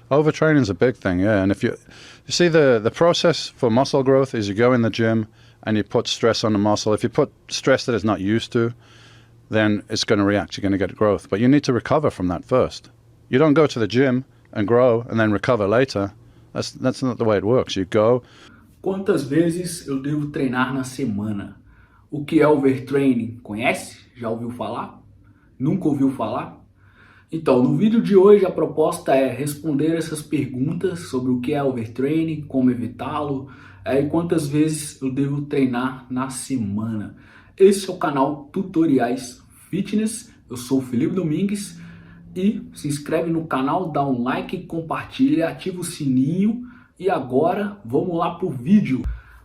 Overtraining is a big thing, yeah. And if you see the process for muscle growth is you go in the gym and you put stress on the muscle. If you put stress that it's not used to, then it's going to react. You're going to get growth. But you need to recover from that first. You don't go to the gym and grow and then recover later. That's not the way it works. You go. Quantas vezes eu devo treinar na semana? O que é overtraining? Conhece? Já ouviu falar? Nunca ouviu falar? Então, no vídeo de hoje a proposta é responder essas perguntas sobre o que é overtraining, como evitá-lo, e quantas vezes eu devo treinar na semana. Esse é o canal Tutoriais Fitness, eu sou o Felipe Domingues e se inscreve no canal, dá um like, compartilha, ativa o sininho e agora vamos lá pro vídeo.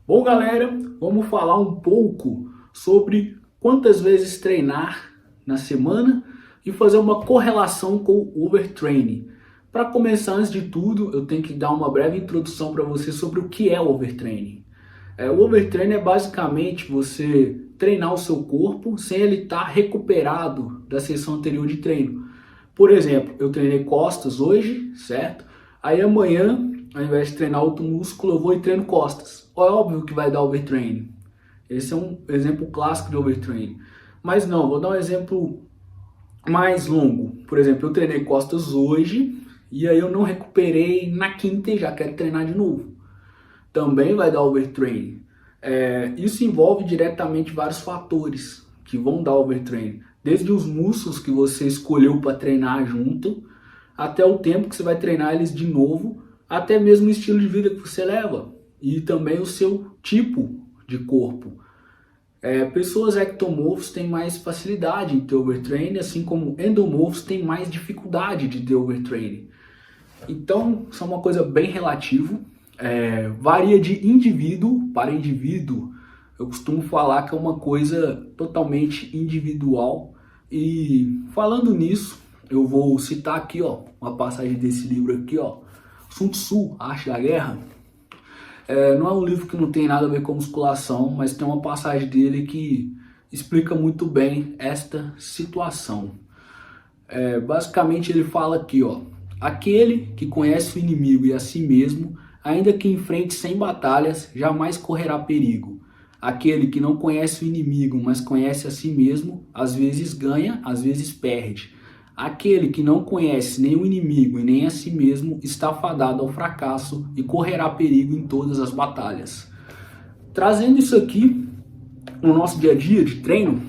Bom galera, vamos falar um pouco sobre quantas vezes treinar na semana e fazer uma correlação com o overtraining. Para começar, antes de tudo, eu tenho que dar uma breve introdução para você sobre o que é o overtraining. O overtraining é basicamente você treinar o seu corpo sem ele estar recuperado da sessão anterior de treino. Por exemplo, eu treinei costas hoje, certo? Aí amanhã, ao invés de treinar outro músculo, eu vou e treino costas. É óbvio que vai dar overtraining. Esse é um exemplo clássico de overtraining. Mas não, vou dar um exemplo mais longo. Por exemplo, eu treinei costas hoje e aí eu não recuperei na quinta e já quero treinar de novo. Também vai dar overtraining. Isso envolve diretamente vários fatores que vão dar overtraining. Desde os músculos que você escolheu para treinar junto, até o tempo que você vai treinar eles de novo, até mesmo o estilo de vida que você leva e também o seu tipo de corpo. Pessoas ectomorfos têm mais facilidade em ter overtraining, assim como endomorfos têm mais dificuldade de ter overtraining. Então, isso é uma coisa bem relativa, varia de indivíduo para indivíduo. Eu costumo falar que é uma coisa totalmente individual. E falando nisso, eu vou citar aqui uma passagem desse livro aqui, Sun Tzu, A Arte da Guerra. Não é um livro que não tem nada a ver com musculação, mas tem uma passagem dele que explica muito bem esta situação. Basicamente ele fala aqui, aquele que conhece o inimigo e a si mesmo, ainda que enfrente 100 batalhas, jamais correrá perigo. Aquele que não conhece o inimigo, mas conhece a si mesmo, às vezes ganha, às vezes perde. Aquele que não conhece nem o inimigo e nem a si mesmo está fadado ao fracasso e correrá perigo em todas as batalhas. Trazendo isso aqui no nosso dia a dia de treino,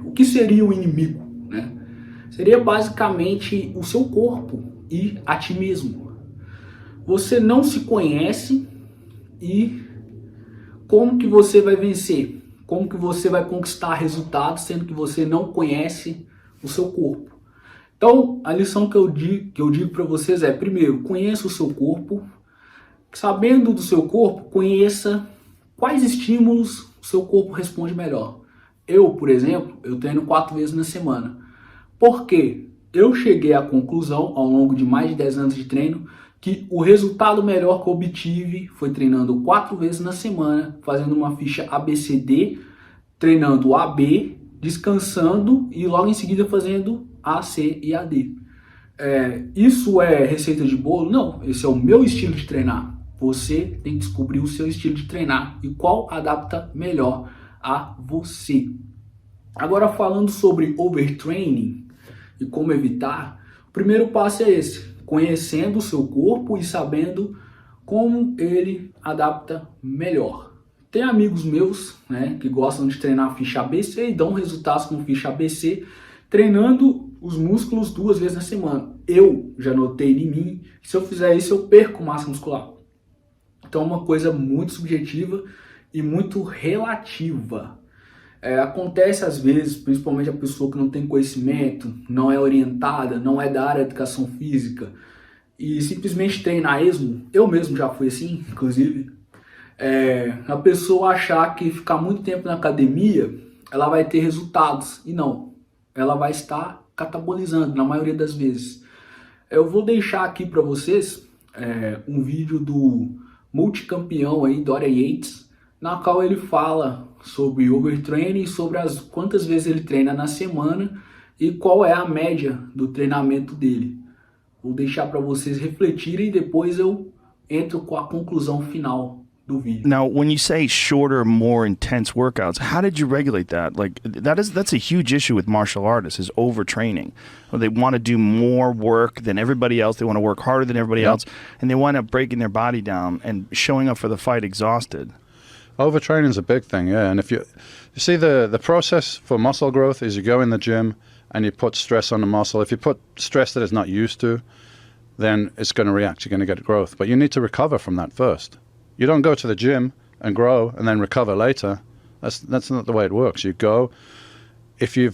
o que seria o inimigo? Seria basicamente o seu corpo e a ti mesmo. Você não se conhece e como que você vai vencer? Como que você vai conquistar resultados sendo que você não conhece o seu corpo? Então, a lição que eu digo para vocês é, primeiro, conheça o seu corpo. Sabendo do seu corpo, conheça quais estímulos o seu corpo responde melhor. Eu, por exemplo, eu treino 4 vezes na semana. Por quê? Eu cheguei à conclusão, ao longo de mais de 10 anos de treino, que o resultado melhor que eu obtive foi treinando 4 vezes na semana, fazendo uma ficha ABCD, treinando AB, descansando e logo em seguida fazendo AC e AD. Isso é receita de bolo? Não, esse é o meu estilo de treinar. Você tem que descobrir o seu estilo de treinar e qual adapta melhor a você. Agora falando sobre overtraining e como evitar, o primeiro passo é esse, conhecendo o seu corpo e sabendo como ele adapta melhor. Tem amigos meus que gostam de treinar a ficha ABC e dão resultados com ficha ABC, treinando os músculos 2 vezes na semana. Eu já notei em mim que se eu fizer isso eu perco massa muscular. Então é uma coisa muito subjetiva e muito relativa. Acontece às vezes, principalmente a pessoa que não tem conhecimento, não é orientada, não é da área de educação física e simplesmente treina a esmo. Eu mesmo já fui assim, inclusive. A pessoa achar que ficar muito tempo na academia ela vai ter resultados e não, ela vai estar catabolizando na maioria das vezes. Eu vou deixar aqui para vocês um vídeo do multicampeão aí, Dorian Yates, na qual ele fala sobre overtraining, sobre quantas vezes ele treina na semana e qual é a média do treinamento dele. Vou deixar para vocês refletirem e depois eu entro com a conclusão final do vídeo. Now, when you say shorter, more intense workouts, how did you regulate that? Like that's a huge issue with martial artists is overtraining. They want to do more work than everybody else. They want to work harder than everybody else, and they wind up breaking their body down and showing up for the fight exhausted. Overtraining is a big thing, yeah. And if you see the process for muscle growth is you go in the gym and you put stress on the muscle. If you put stress that it's not used to, then it's going to react. You're going to get growth, but you need to recover from that first. You don't go to the gym and grow and then recover later. That's not the way it works. You go, if you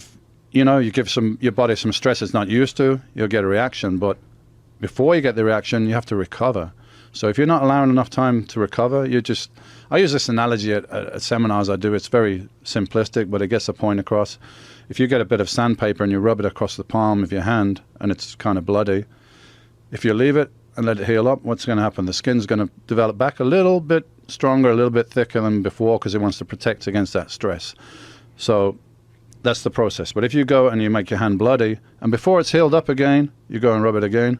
give your body some stress it's not used to, you'll get a reaction. But before you get the reaction, you have to recover. So if you're not allowing enough time to recover, I use this analogy at seminars I do. It's very simplistic, but it gets the point across. If you get a bit of sandpaper and you rub it across the palm of your hand and it's kind of bloody, if you leave it and let it heal up, what's going to happen? The skin's going to develop back a little bit stronger, a little bit thicker than before because it wants to protect against that stress. So that's the process. But if you go and you make your hand bloody, and before it's healed up again, you go and rub it again,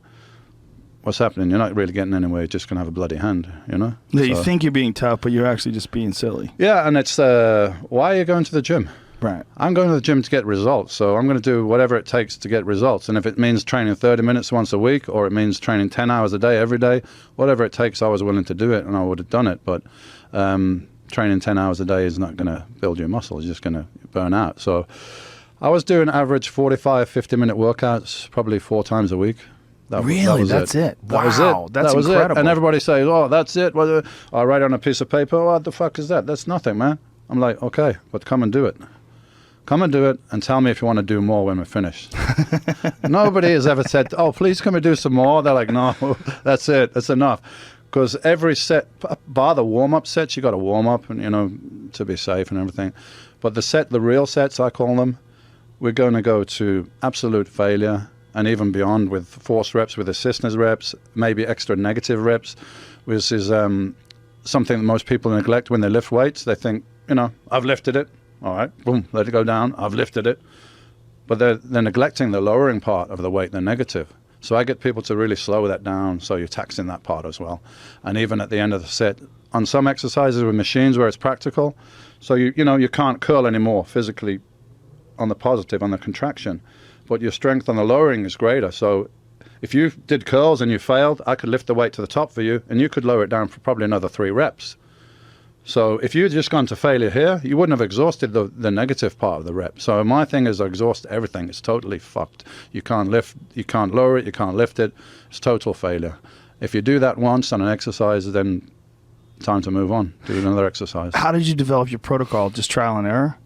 what's happening? You're not really getting anywhere. You're just going to have a bloody hand, you know? Yeah, you think you're being tough, but you're actually just being silly. Yeah, and it's, why are you going to the gym? Right. I'm going to the gym to get results, so I'm going to do whatever it takes to get results. And if it means training 30 minutes once a week, or it means training 10 hours a day every day, whatever it takes, I was willing to do it, and I would have done it. But training 10 hours a day is not going to build your muscles. You're just going to burn out. So I was doing average 45, 50-minute workouts, probably 4 times a week. Really? That's it? Wow, that's incredible. And everybody says, oh, that's it. Well, I write on a piece of paper, what the fuck is that? That's nothing, man. I'm like, okay, but come and do it. Come and do it and tell me if you want to do more when we're finished. Nobody has ever said, oh, please come and do some more. They're like, no, that's it. That's enough. Because every set, bar the warm-up sets, you got to warm up and, to be safe and everything. But the real sets, I call them, we're going to go to absolute failure and even beyond with force reps, with assistance reps, maybe extra negative reps, which is something that most people neglect when they lift weights. They think, I've lifted it. All right, boom, let it go down. I've lifted it. But they're neglecting the lowering part of the weight, the negative. So I get people to really slow that down, so you're taxing that part as well. And even at the end of the set, on some exercises with machines where it's practical, so you can't curl anymore physically on the positive, on the contraction, but your strength on the lowering is greater. So if you did curls and you failed, I could lift the weight to the top for you, and you could lower it down for probably another 3 reps. So if you'd just gone to failure here, you wouldn't have exhausted the negative part of the rep. So my thing is I exhaust everything. It's totally fucked. You can't lift, you can't lower it, you can't lift it. It's total failure. If you do that once on an exercise, then time to move on, do another exercise. How did you develop your protocol? Just trial and error?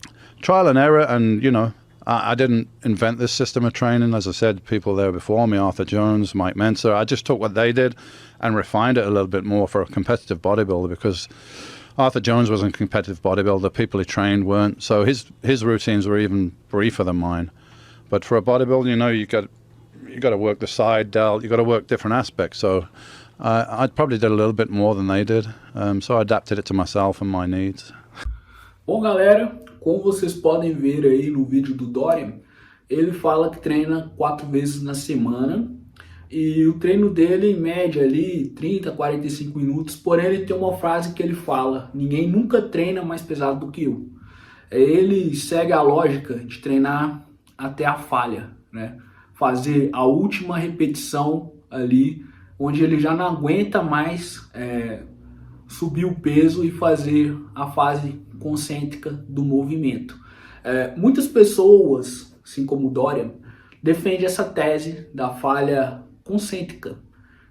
Trial and error, and I didn't invent this system of training. As I said, people there before me, Arthur Jones, Mike Menser, I just took what they did and refined it a little bit more for a competitive bodybuilder, because Arthur Jones was a competitive bodybuilder. The people he trained weren't. So his routines were even briefer than mine. But for a bodybuilder, you got to work the side delt. You got to work different aspects. So I probably did a little bit more than they did. So I adapted it to myself and my needs. Bom, galera, como vocês podem ver aí no vídeo do Dorian, ele fala que treina 4 vezes na semana. E o treino dele, em média, ali, 30, 45 minutos. Porém, ele tem uma frase que ele fala: ninguém nunca treina mais pesado do que eu. Ele segue a lógica de treinar até a falha, né? Fazer a última repetição ali, onde ele já não aguenta mais subir o peso e fazer a fase concêntrica do movimento. Muitas pessoas, assim como o Dorian, defendem essa tese da falha concêntrica,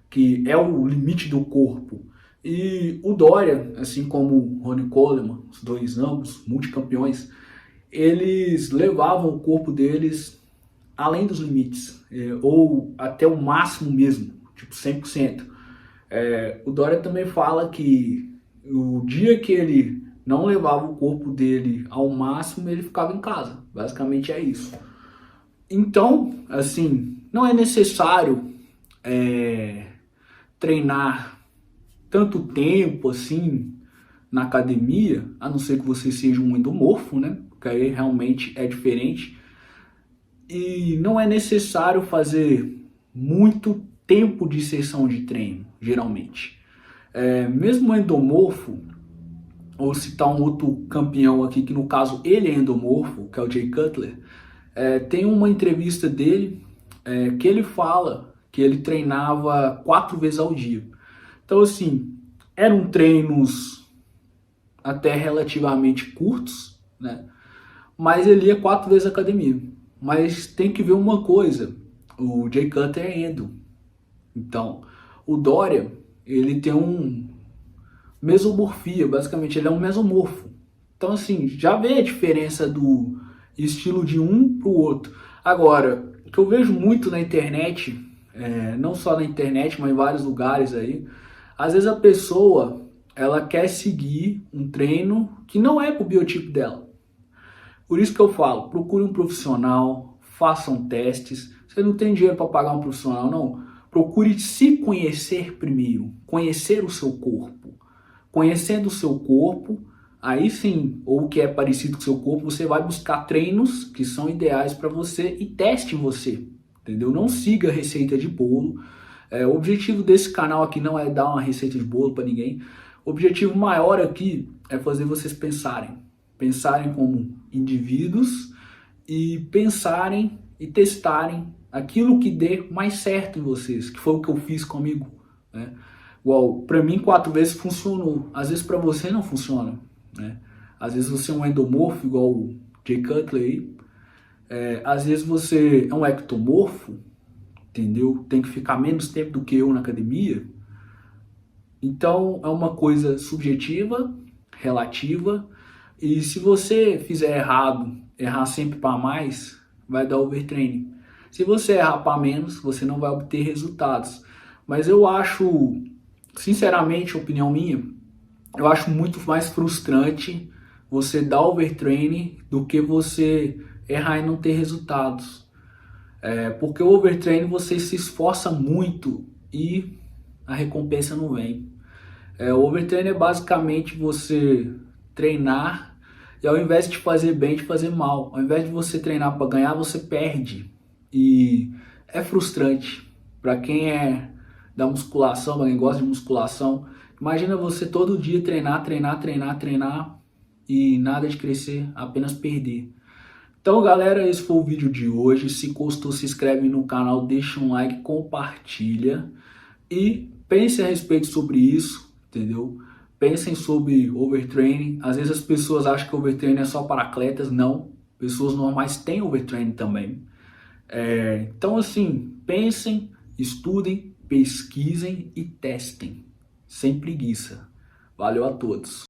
que é o limite do corpo. E o Dorian, assim como o Ronnie Coleman, os dois ambos multicampeões, eles levavam o corpo deles além dos limites, ou até o máximo mesmo, tipo 100%. O Dorian também fala que o dia que ele não levava o corpo dele ao máximo, ele ficava em casa. Basicamente é isso. Então, assim, não é necessário treinar tanto tempo assim na academia, a não ser que você seja um endomorfo, né? Porque aí realmente é diferente. E não é necessário fazer muito tempo de sessão de treino, geralmente. Mesmo o endomorfo, ou citar um outro campeão aqui, que no caso ele é endomorfo, que é o Jay Cutler, tem uma entrevista dele que ele fala que ele treinava 4 vezes ao dia. Então assim, eram treinos até relativamente curtos, né? Mas ele ia 4 vezes à academia. Mas tem que ver uma coisa, o Jay Cutler é endo. Então, o Dória, ele tem mesomorfia, basicamente, ele é um mesomorfo. Então, assim, já vê a diferença do estilo de um para o outro. Agora, o que eu vejo muito na internet, não só na internet, mas em vários lugares aí, às vezes a pessoa, ela quer seguir um treino que não é pro biotipo dela. Por isso que eu falo, procure um profissional, façam testes. Você não tem dinheiro para pagar um profissional, não. Procure se conhecer primeiro, conhecer o seu corpo. Conhecendo o seu corpo, aí sim, ou o que é parecido com o seu corpo, você vai buscar treinos que são ideais para você e teste em você, entendeu? Não siga a receita de bolo. O objetivo desse canal aqui não é dar uma receita de bolo para ninguém. O objetivo maior aqui é fazer vocês pensarem como indivíduos e pensarem e testarem aquilo que dê mais certo em vocês, que foi o que eu fiz comigo, né? Igual, pra mim 4 vezes funcionou, às vezes pra você não funciona, né? Às vezes você é um endomorfo, igual o Jay Cutler aí, às vezes você é um ectomorfo, entendeu? Tem que ficar menos tempo do que eu na academia. Então é uma coisa subjetiva, relativa, e se você fizer errado, errar sempre para mais, vai dar overtraining. Se você errar para menos, você não vai obter resultados. Mas eu acho, sinceramente, opinião minha, eu acho muito mais frustrante você dar overtraining do que você errar e não ter resultados. Porque o overtraining você se esforça muito e a recompensa não vem. O overtraining é basicamente você treinar e ao invés de te fazer bem, te fazer mal. Ao invés de você treinar para ganhar, você perde. E é frustrante para quem é da musculação, para quem gosta de musculação. Imagina você todo dia treinar e nada de crescer, apenas perder. Então galera, esse foi o vídeo de hoje. Se gostou, se inscreve no canal, deixa um like, compartilha e pense a respeito sobre isso, entendeu? Pensem sobre overtraining. Às vezes as pessoas acham que overtraining é só para atletas. Não, pessoas normais têm overtraining também. Então assim, pensem, estudem, pesquisem e testem, sem preguiça. Valeu a todos.